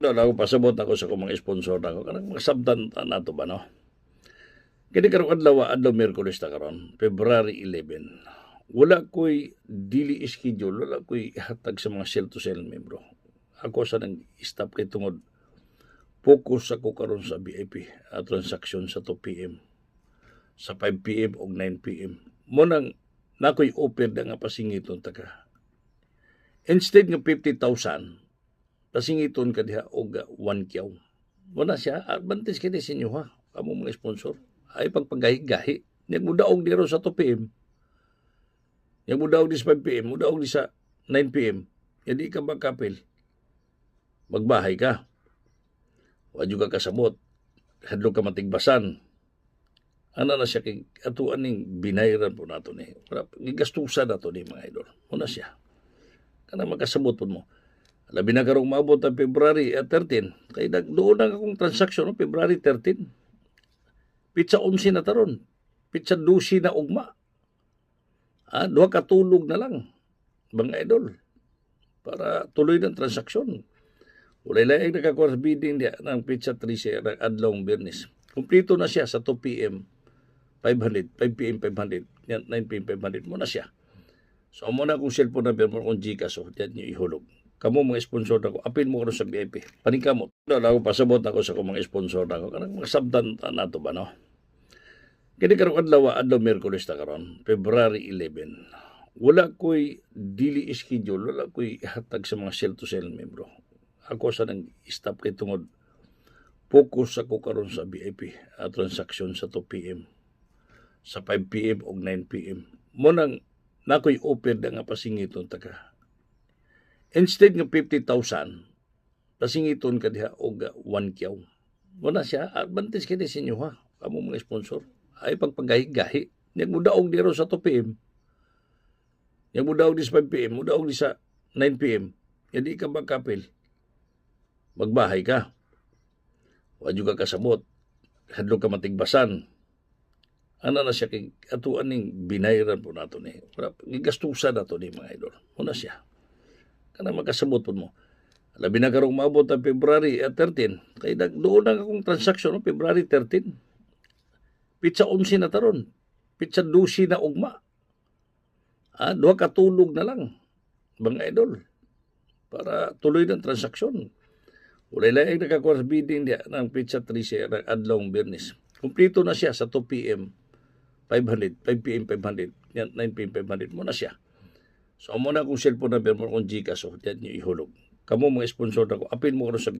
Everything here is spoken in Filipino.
Ako pasabot ako sa akong mga sponsor nako kanang masabtan nato ba no. Kini karong adlaw Miyerkules ta karon, February 11. Wala ko'y dili schedule, wala ko'y hatag sa mga cell to cell membro. Ako sa nang stop kay tungod focus ako karon sa VIP transaction sa 2 PM, sa 5 PM ug 9 PM. Mo nang nako'y offer na nga pasingiton taka. Instead nga 50,000, pasingiton ka diha og 1 kyaw. Muna siya, advantage kini sa inyo ha, kamo mga sponsor. Ay pagpagahi-gahi. Niyag mo daog diro sa 2 PM. Niyag mo daog di sa 5 PM, mo daog di sa 9 PM. Hindi ka magkapil. Magbahay ka. Wadyo ka kasabot. Hadlo ka matigbasan. Ana na siya kay atuan ning binayran po nato ni. Gigastusan nato ni mga idol. Muna siya. Kana makasabot po mo. Labi na karong maabot ang February 13. Kay doon na akong transaksyon no, February 13. Pizza 11 na taron. Pizza 12 na ugma. Duha ka tulog na lang. Mga idol. Para tuloy ng transaksyon. Wala lang nakakuha sa bidding niya ng pizza 13 ng adlong Biyernes. Kumplito na siya sa 2 PM 500, 5 PM 500, 9 PM 500 mo na siya. So mo na kung cellphone number mo kung Gcash o diyan niyo ihulog. Kamo mga sponsor nako, apil mo karon sa VIP. Paningkamot. Ako pasabot ako sa akong mga sponsor nako kanang masabtan nato ba no. Kini karong adlaw Miyerkules ta karon, February 11. Wala ko'y dili schedule, wala ko'y hatag sa mga cell to cell membro. Ako sa nang stop kay tungod focus ako karon sa VIP transaction sa 2 PM, sa 5 PM ug 9 PM. Mo nang nako'y offer na nga pasingiton taka. Instead nga 50,000, pasingiton ka diha og 1 kyaw. Muna siya, advantage kini sa inyo ha, kamo mga sponsor. Ay pagpagahi-gahi. Niyag mo daog diro sa 2 PM. Niyag mo daog di sa 5 PM, mo daog di sa 9 PM. Hindi ka magkapil. Magbahay ka. Wadyo ka kasabot. Hadlo ka matigbasan. Ana na siya kay atuan ning binayran po nato ni. Gigastusan nato ni mga idol. Muna siya. Kana makasabot po mo. Labi na karong maabot ang February 13. Kay doon na akong transaksyon no, February 13. Pizza 11 na taron. Pizza 12 na ugma. Duha ka tulog na lang. Mga idol. Para tuloy ng transaksyon. Wala lang nakakuha sa bidding niya ng pizza 13 ng adlong Biyernes. Kumplito na siya sa 2 PM 500, 5 PM 500, 9 PM 500 mo na siya. So mo na kung cellphone number mo kung Gcash o diyan niyo ihulog. Kamo mga sponsor nako, apil mo karon sa